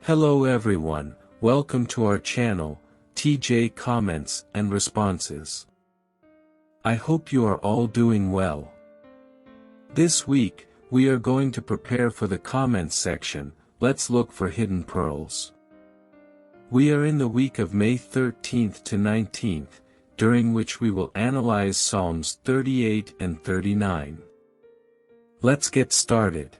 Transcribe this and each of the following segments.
Hello everyone, welcome to our channel, TJ Comments and Responses. I hope you are all doing well. This week, we are going to prepare for the comments section. Let's look for hidden pearls. We are in the week of May 13th to 19th, during which we will analyze Psalms 38 and 39. Let's get started.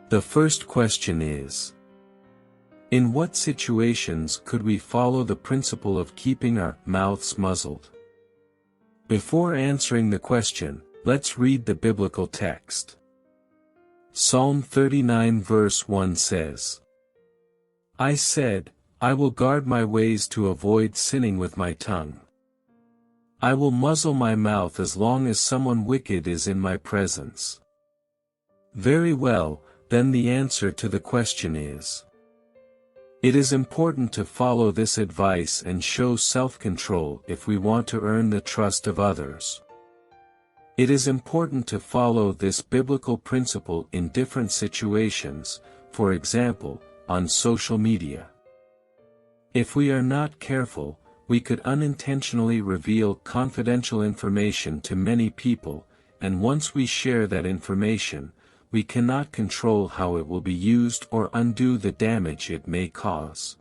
The first question is: in what situations could we follow the principle of keeping our mouths muzzled? Before answering the question, let's read the biblical text. Psalm 39 verse 1 says, "I said, I will guard my ways to avoid sinning with my tongue. I will muzzle my mouth as long as someone wicked is in my presence." Very well. Then the answer to the question is: it is important to follow this advice and show self-control if we want to earn the trust of others. It is important to follow this biblical principle in different situations, for example, on social media. If we are not careful, we could unintentionally reveal confidential information to many people, and once we share that information, we cannot control how it will be used or undo the damage it may cause.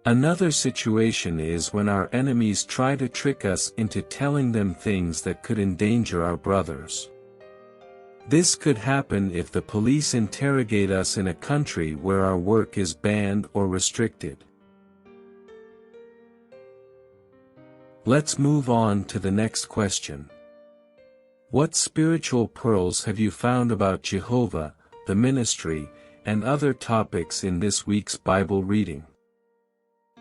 Another situation is when our enemies try to trick us into telling them things that could endanger our brothers. This could happen if the police interrogate us in a country where our work is banned or restricted. Let's move on to the next question. What spiritual pearls have you found about Jehovah, the ministry, and other topics in this week's Bible reading?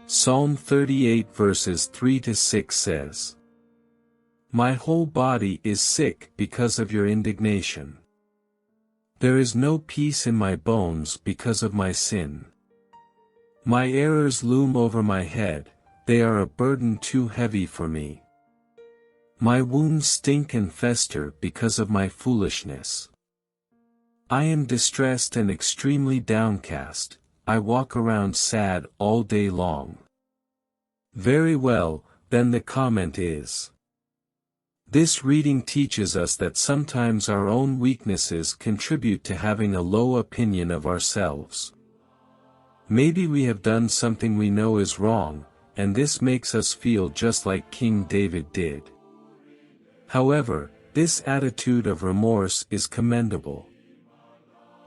Psalm 38 verses 3 to 6 says, "My whole body is sick because of your indignation. There is no peace in my bones because of my sin. My errors loom over my head, they are a burden too heavy for me. My wounds stink and fester because of my foolishness. I am distressed and extremely downcast, I walk around sad all day long." Very well, then the comment is: this reading teaches us that sometimes our own weaknesses contribute to having a low opinion of ourselves. Maybe we have done something we know is wrong, and this makes us feel just like King David did. However, this attitude of remorse is commendable.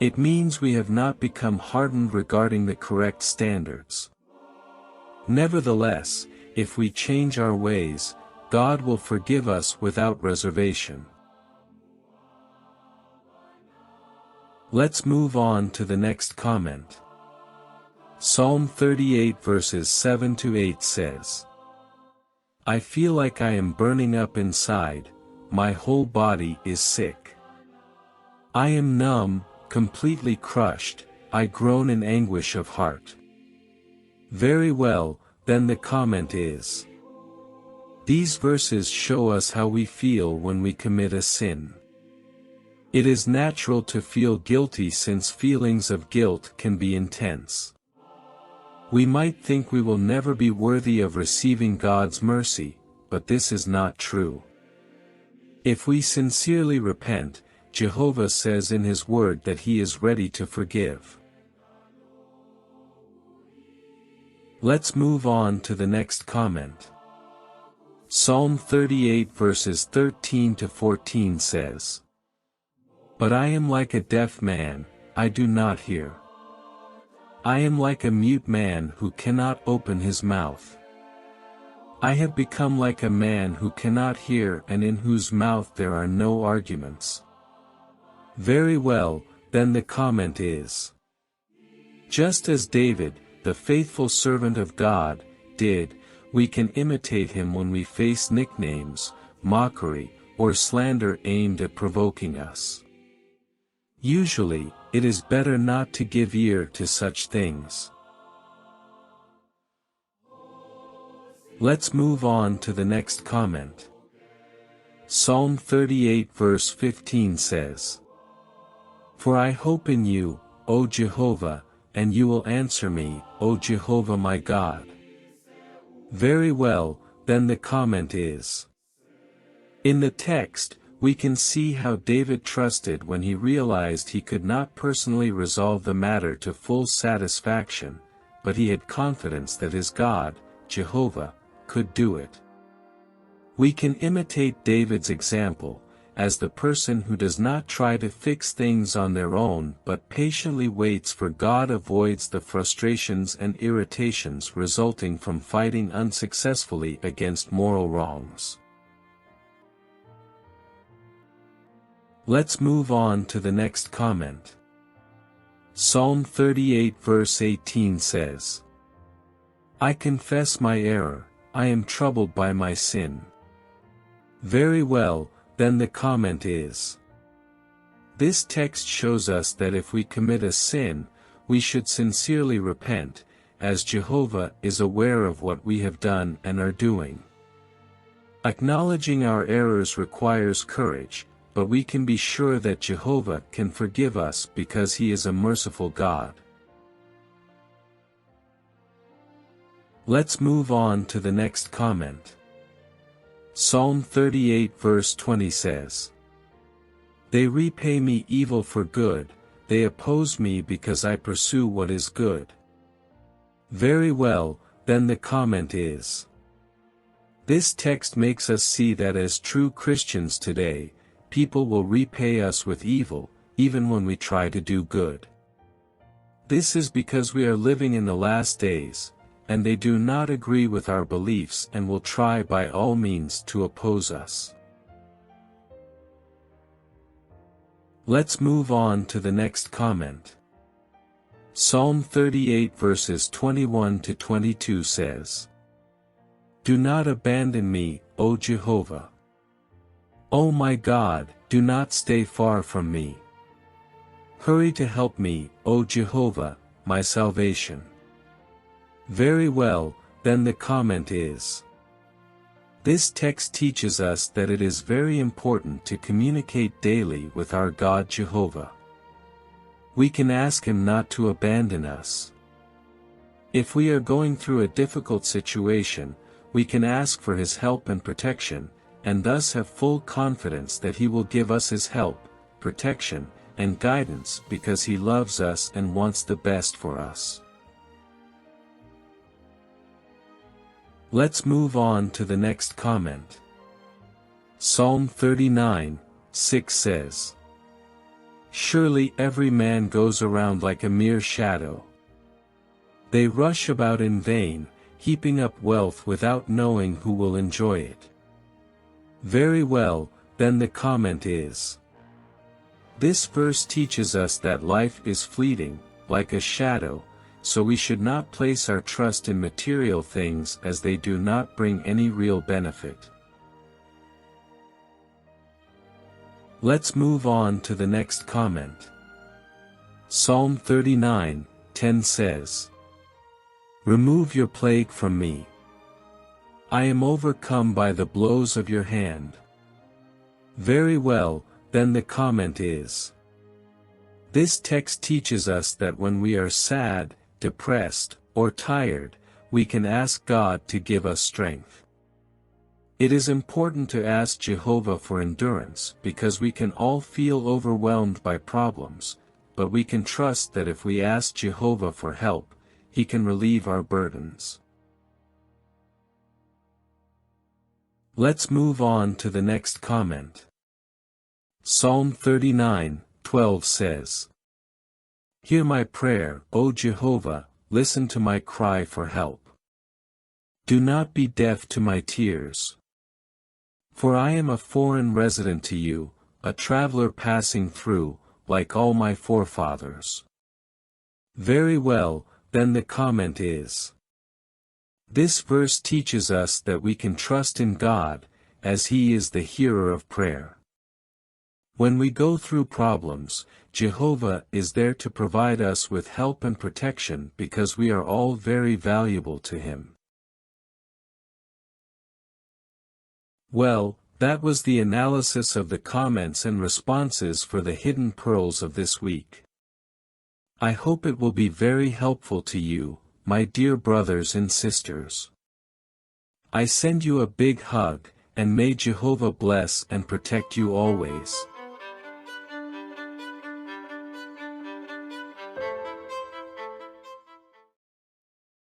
It means we have not become hardened regarding the correct standards. Nevertheless, if we change our ways, God will forgive us without reservation. Let's move on to the next comment. Psalm 38 verses 7 to 8 says, "I feel like I am burning up inside, my whole body is sick. I am numb, completely crushed, I groan in anguish of heart." Very well, then the comment is: these verses show us how we feel when we commit a sin. It is natural to feel guilty since feelings of guilt can be intense. We might think we will never be worthy of receiving God's mercy, but this is not true. If we sincerely repent, Jehovah says in His word that He is ready to forgive. Let's move on to the next comment. Psalm 38 verses 13 to 14 says, "But I am like a deaf man, I do not hear. I am like a mute man who cannot open his mouth. I have become like a man who cannot hear and in whose mouth there are no arguments." Very well, then the comment is: just as David, the faithful servant of God, did, we can imitate him when we face nicknames, mockery, or slander aimed at provoking us. Usually, it is better not to give ear to such things. Let's move on to the next comment. Psalm 38 verse 15 says, "For I hope in you, O Jehovah, and you will answer me, O Jehovah my God." Very well, then the comment is. In the text, we can see how David trusted when he realized he could not personally resolve the matter to full satisfaction, but he had confidence that his God, Jehovah, could do it. We can imitate David's example, as the person who does not try to fix things on their own but patiently waits for God avoids the frustrations and irritations resulting from fighting unsuccessfully against moral wrongs. Let's move on to the next comment. Psalm 38 verse 18 says, "I confess my error, I am troubled by my sin." Very well, then the comment is. This text shows us that if we commit a sin, we should sincerely repent, as Jehovah is aware of what we have done and are doing. Acknowledging our errors requires courage, but we can be sure that Jehovah can forgive us because He is a merciful God. Let's move on to the next comment. Psalm 38 verse 20 says, "They repay me evil for good, they oppose me because I pursue what is good." Very well, then the comment is. This text makes us see that as true Christians today, people will repay us with evil, even when we try to do good. This is because we are living in the last days, and they do not agree with our beliefs and will try by all means to oppose us. Let's move on to the next comment. Psalm 38 verses 21 to 22 says, "Do not abandon me, O Jehovah. O my God, do not stay far from me. Hurry to help me, O Jehovah, my salvation." Very well, then the comment is. This text teaches us that it is very important to communicate daily with our God Jehovah. We can ask Him not to abandon us. If we are going through a difficult situation, we can ask for His help and protection, and thus have full confidence that He will give us His help, protection, and guidance because He loves us and wants the best for us. Let's move on to the next comment. Psalm 39, 6 says, "Surely every man goes around like a mere shadow. They rush about in vain, heaping up wealth without knowing who will enjoy it." Very well, then the comment is. This verse teaches us that life is fleeting, like a shadow, so we should not place our trust in material things as they do not bring any real benefit. Let's move on to the next comment. Psalm 39, 10 says, "Remove your plague from me. I am overcome by the blows of your hand." Very well, then the comment is. This text teaches us that when we are sad, depressed, or tired, we can ask God to give us strength. It is important to ask Jehovah for endurance because we can all feel overwhelmed by problems, but we can trust that if we ask Jehovah for help, He can relieve our burdens. Let's move on to the next comment. Psalm 39, 12 says, "Hear my prayer, O Jehovah, listen to my cry for help. Do not be deaf to my tears. For I am a foreign resident to you, a traveler passing through, like all my forefathers." Very well, then the comment is. This verse teaches us that we can trust in God, as He is the hearer of prayer. When we go through problems, Jehovah is there to provide us with help and protection because we are all very valuable to Him. Well, that was the analysis of the comments and responses for the hidden pearls of this week. I hope it will be very helpful to you, my dear brothers and sisters. I send you a big hug, and may Jehovah bless and protect you always.